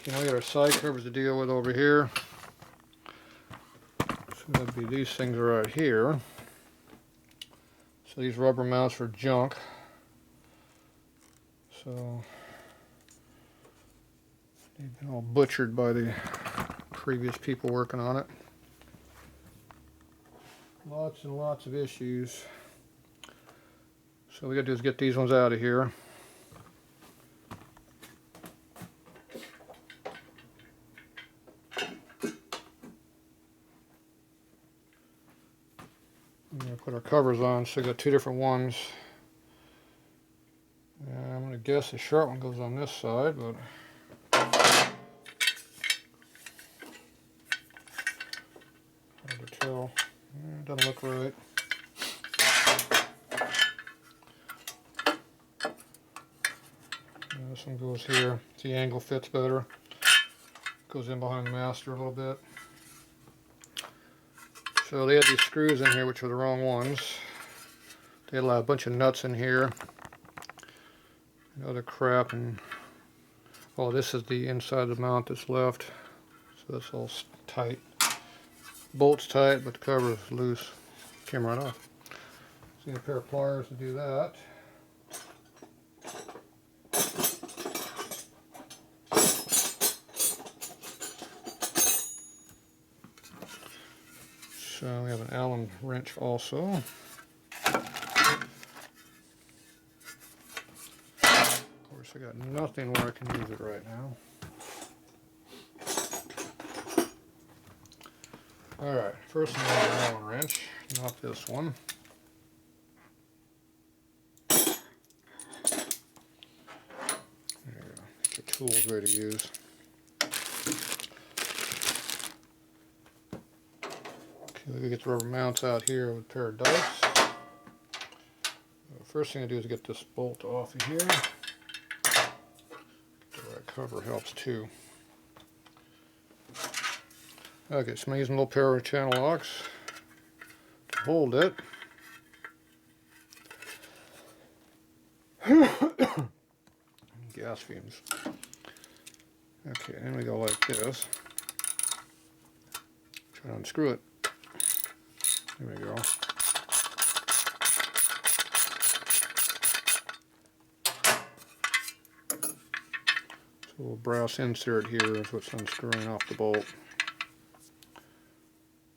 Okay, now we got our side covers to deal with over here. So that'd be these things right here. So these rubber mounts are junk. So they've been all butchered by the previous people working on it. Lots and lots of issues. So we gotta do is get these ones out of here. I'm gonna put our covers on, so we got two different ones. I'm gonna guess the short one goes on this side, but hard to tell. It doesn't look right. This one goes here. The angle fits better. Goes in behind the master a little bit. So they had these screws in here, which were the wrong ones. They had a bunch of nuts in here. And other crap, and oh, this is the inside of the mount that's left. So that's all tight. Bolt's tight, but the cover is loose. Came right off. So you need a pair of pliers to do that. So we have an Allen wrench also. Of course, I got nothing where I can use it right now. Alright, first I'm going to an Allen wrench, not this one. There you go. Get your tools ready to use. Okay, we get the rubber mounts out here with a pair of dice. First thing I do is get this bolt off of here. The right cover helps too. Okay, so I'm using a little pair of channel locks to hold it. Gas fumes. Okay, then we go like this. Try to unscrew it. There we go. So a little brass insert here is what's unscrewing off the bolt.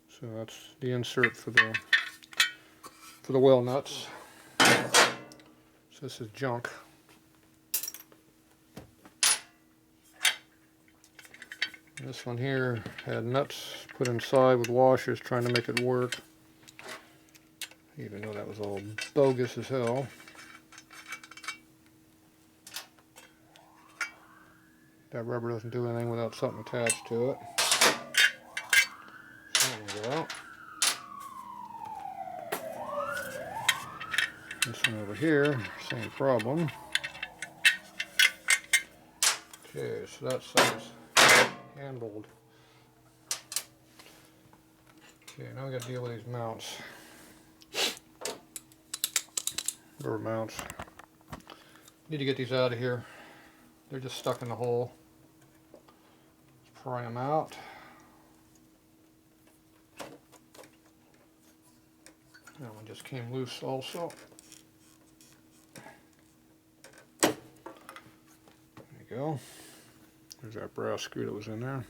So that's the insert for the well nuts. So this is junk. This one here had nuts put inside with washers trying to make it work. Even though that was all bogus as hell. That rubber doesn't do anything without something attached to it. So there we go. This one over here, same problem. Okay, so that side's handled. Okay, now we got to deal with these mounts. Rubber mounts. Need to get these out of here. They're just stuck in the hole. Let's pry them out. That one just came loose also. There you go. There's that brass screw that was in there.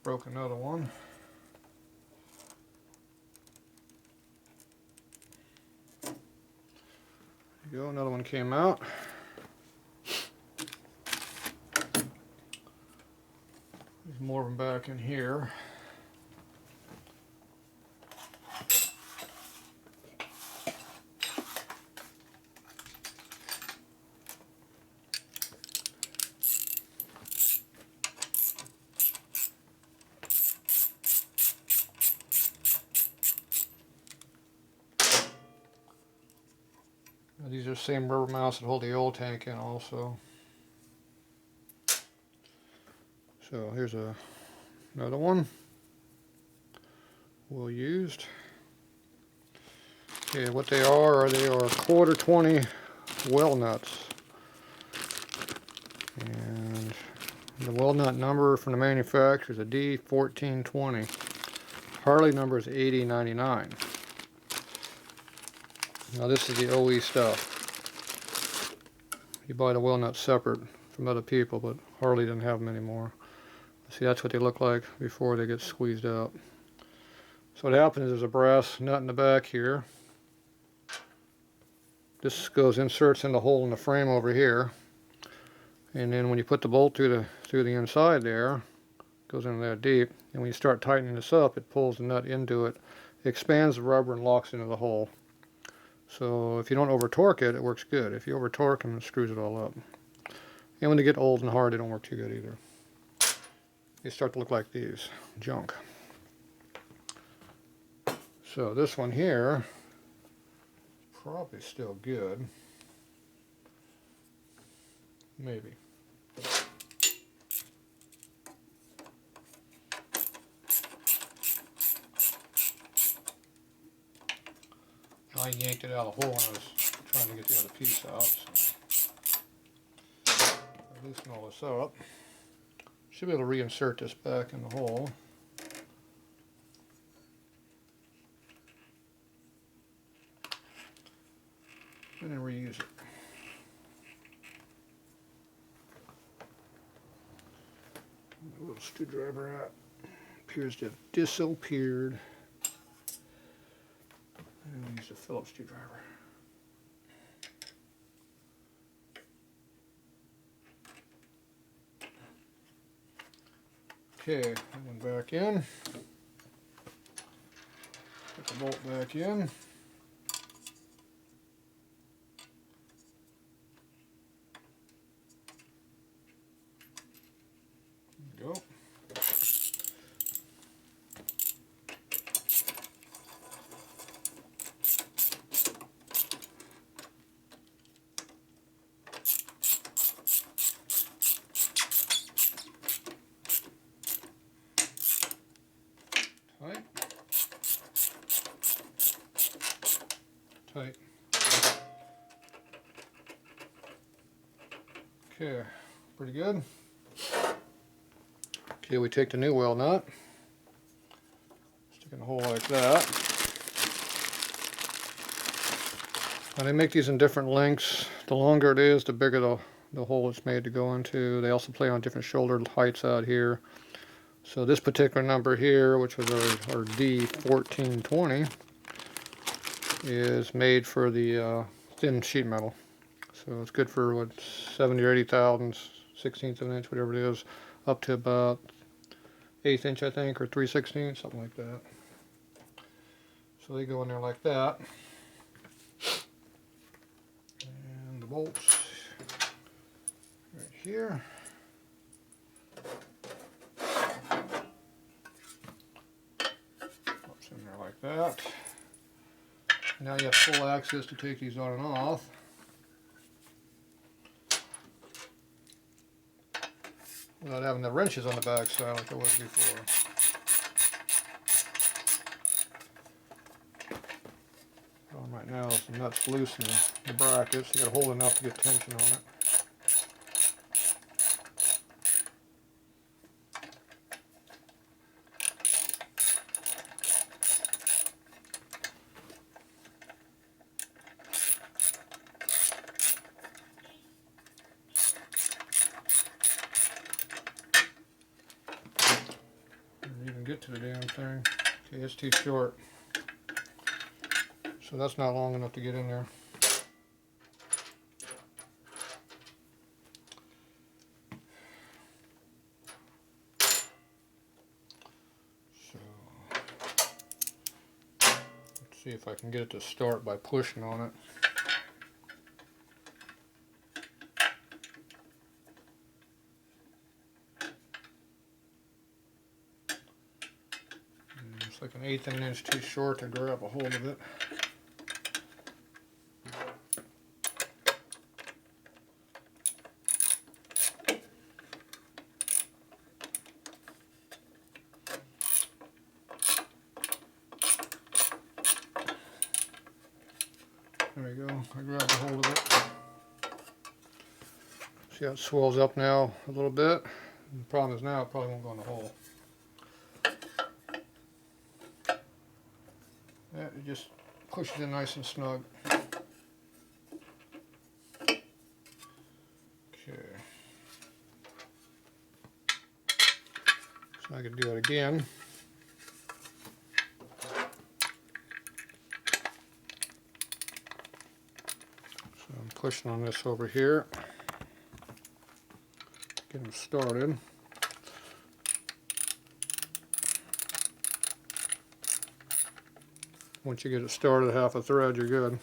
Broke another one. There you go, another one came out. There's more of them back in here. Now, these are the same rubber mounts that hold the oil tank in also. So here's another one, well used. Okay, what they are 1/4 well nuts. And the well nut number from the manufacturer is a D1420. Harley number is 8099. Now this is the OE stuff. You buy the well nuts separate from other people, but Harley didn't have them anymore. See, that's what they look like before they get squeezed out. So what happens is there's a brass nut in the back here. This inserts in the hole in the frame over here. And then when you put the bolt through the inside there, it goes in that deep. And when you start tightening this up, it pulls the nut into it, expands the rubber and locks into the hole. So if you don't over torque it, it works good. If you over torque them, it screws it all up. And when they get old and hard, they don't work too good either. They start to look like these, junk. So this one here, probably still good. Maybe. I yanked it out of the hole when I was trying to get the other piece out. So I loosen all this up. Should be able to reinsert this back in the hole. And then reuse it. A little screwdriver out. Appears to have disappeared. And I'll use a Phillips screwdriver. Okay, that one back in. Put the bolt back in. There we go. Tight. Tight. Okay, pretty good. Okay, we take the new well nut, stick in a hole like that. Now they make these in different lengths. The longer it is, the bigger the hole it's made to go into. They also play on different shoulder heights out here. So this particular number here, which was our D1420, is made for the thin sheet metal. So it's good for what, 70 or 80 thousandths, 16th of an inch, whatever it is, up to about 1/8 inch, I think, or 3/16, something like that. So they go in there like that. And the bolts right here. Pops in there like that. Now you have full access to take these on and off. Without having the wrenches on the back side like it was before. Problem right now is the nuts loose in the brackets. You got to hold enough to get tension on it. Even get to the damn thing. Okay, it's too short. So that's not long enough to get in there. So let's see if I can get it to start by pushing on it. It's like 1/8 of an inch too short to grab a hold of it. I grabbed a hold of it. See how it swells up now a little bit? The problem is now it probably won't go in the hole. Yeah, it just pushes in nice and snug. Okay. So I can do it again. So I'm pushing on this over here. Get them started. Once you get it started, half a thread, you're good.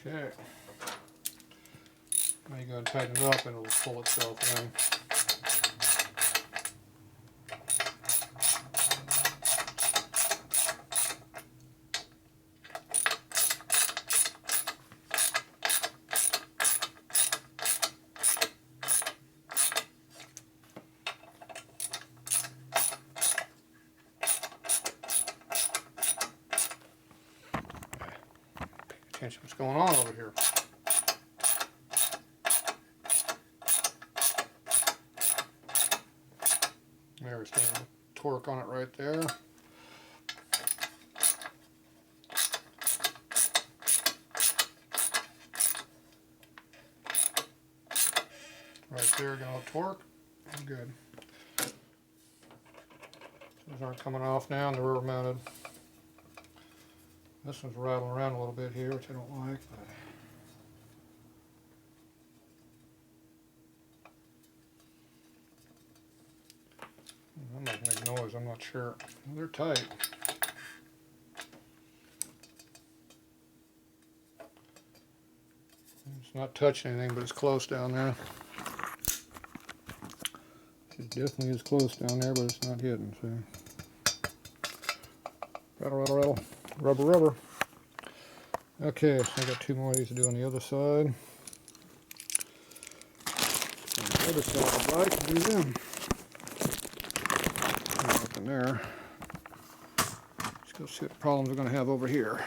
Okay. Now you go and tighten it up and it'll pull itself in. Attention, what's going on over here? There's the torque on it right there. Right there, got a torque. Good. These aren't coming off now, and they're rubber mounted. This one's rattling around a little bit here, which I don't like. But I'm not making noise, I'm not sure. Well, they're tight. It's not touching anything, but it's close down there. It definitely is close down there, but it's not hitting. So rattle, rattle, rattle. Rubber, rubber. Okay, so I got two more of these to do on the other side. On the other side, I'd like to do them. Nothing there. Let's go see what problems we're going to have over here.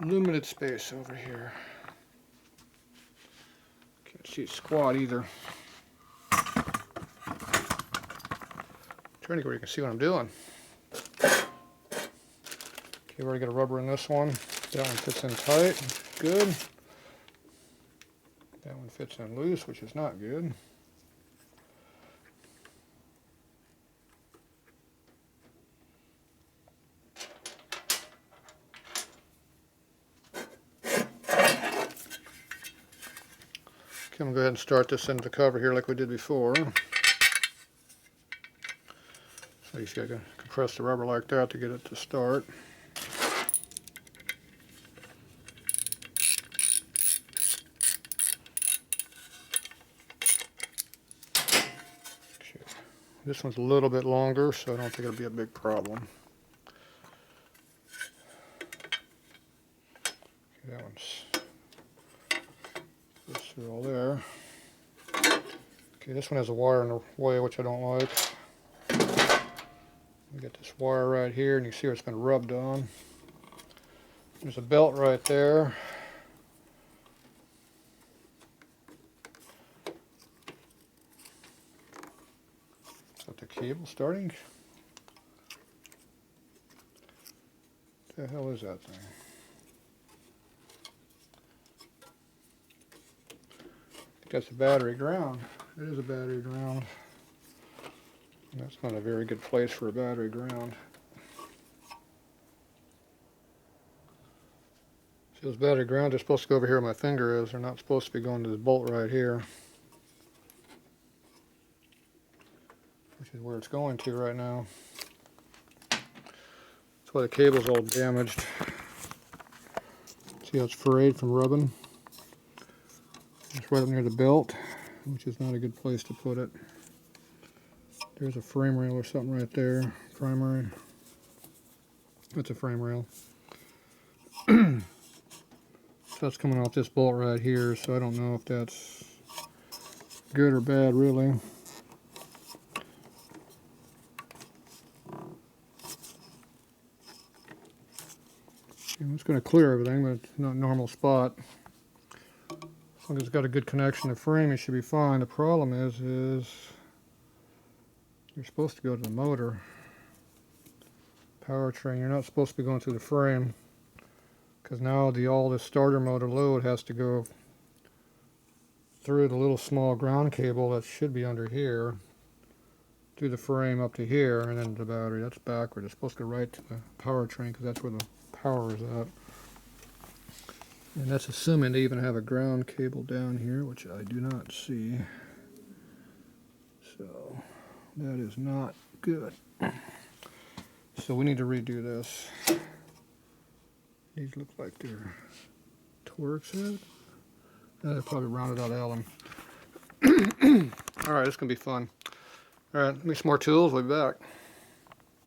Limited space over here. Can't see it squat either. Trying to get where you can see what I'm doing. Okay, we already got a rubber in this one. That one fits in tight. Good. That one fits in loose, which is not good. Okay, I'm going to go ahead and start this into the cover here like we did before. So you see I can compress the rubber like that to get it to start. Okay. This one's a little bit longer, so I don't think it'll be a big problem. Okay, that one's goes through all there. Okay, this one has a wire in the way, which I don't like. We got this wire right here, and you see where it's been rubbed on. There's a belt right there. Is that the cable starting? What the hell is that thing? I think that's a battery ground. It is a battery ground. That's not a very good place for a battery ground. See, those battery grounds are supposed to go over here where my finger is. They're not supposed to be going to this bolt right here, which is where it's going to right now. So That's why the cable's all damaged. See how it's frayed from rubbing? It's right up near the belt, which is not a good place to put it. There's a frame rail or something right there. Primary. That's a frame rail. So that's coming off this bolt right here, so I don't know if that's good or bad, really. It's going to clear everything, but it's not a normal spot. As long as it's got a good connection to the frame, it should be fine. The problem is you're supposed to go to the motor. Powertrain, you're not supposed to be going through the frame, because now all the starter motor load has to go through the little small ground cable that should be under here, through the frame up to here, and then the battery. That's backward. It's supposed to go right to the powertrain, because that's where the power is at. And that's assuming they even have a ground cable down here, which I do not see. So that is not good. So we need to redo this. These look like they're Torx head. They're probably rounded out Allen. Alright, this is going to be fun. Alright, make some more tools. We'll be back.